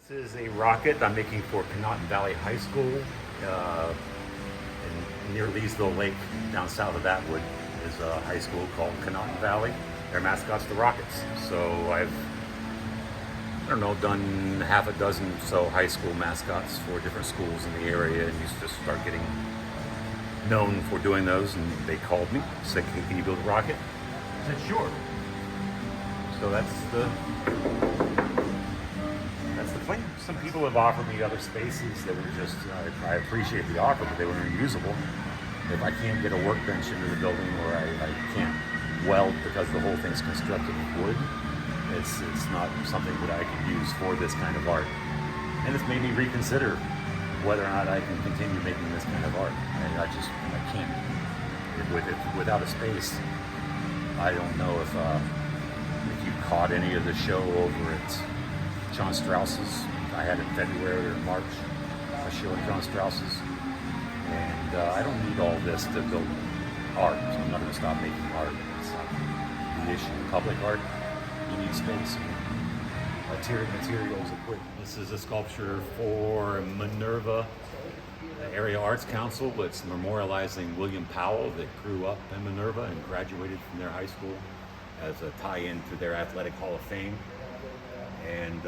This is a rocket I'm making for Canton Valley High School near Leesville Lake. Down south of Atwood is a high school called Canton Valley. Their mascot's the Rockets. So I've, I don't know, done half a dozen or so high school mascots for different schools in the area, and used to start getting known for doing those, and they called me, said, "Hey, can you build a rocket?" I said, "Sure." So that's the plan. Some people have offered me other spaces that were just, I appreciate the offer, but they were unusable. If I can't get a workbench into the building, or I can't weld because the whole thing's constructed of wood, it's not something that I can use for this kind of art. And it's made me reconsider whether or not I can continue making this kind of art. I can't. Without a space, I don't know if you caught any of the show over at John Strauss's. I had in February or March a show at John Strauss's, and I don't need all this to build art, so I'm not going to stop making art. It's not the issue. Public art, you need space, materials, equipment. This is a sculpture for Minerva Area Arts Council. It's memorializing William Powell, that grew up in Minerva and graduated from their high school, as a tie-in to their Athletic Hall of Fame. And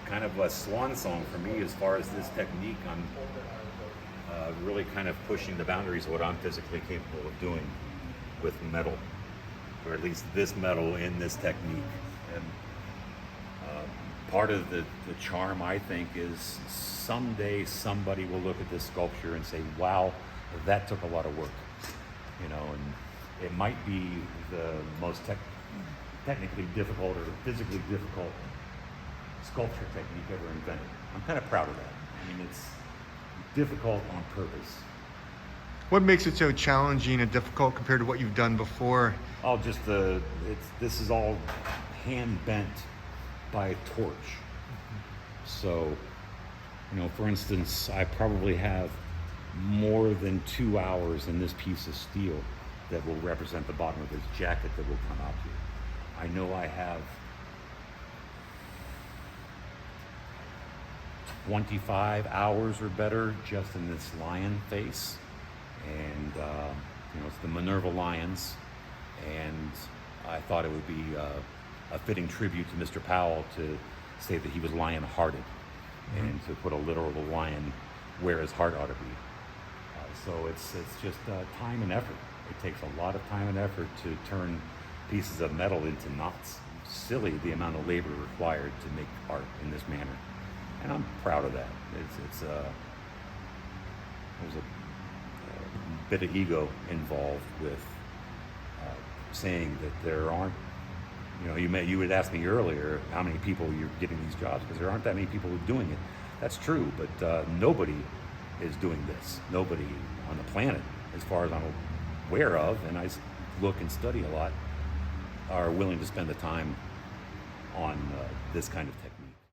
kind of a swan song for me as far as this technique. I'm really kind of pushing the boundaries of what I'm physically capable of doing with metal, or at least this metal in this technique. And part of the charm, I think, is someday somebody will look at this sculpture and say, "Wow, that took a lot of work," and it might be the most technically difficult or physically difficult sculpture technique ever invented. I'm kind of proud of that. I mean, it's difficult on purpose. What makes it so challenging and difficult compared to what you've done before? Oh, just this is all hand bent by a torch. So, for instance, I probably have more than 2 hours in this piece of steel that will represent the bottom of this jacket that will come out here. I know I have 25 hours or better just in this lion face, and it's the Minerva Lions, and I thought it would be a fitting tribute to Mr. Powell to say that he was lion-hearted, and to put a literal lion where his heart ought to be. So it's just time and effort. It takes a lot of time and effort to turn pieces of metal into knots. Silly the amount of labor required to make art in this manner, and I'm proud of that. There's a bit of ego involved with saying that there aren't. You would ask me earlier how many people you're getting these jobs, because there aren't that many people who are doing it. That's true, but nobody is doing this. Nobody on the planet, as far as I'm aware of, and I look and study a lot, are willing to spend the time on this kind of technique.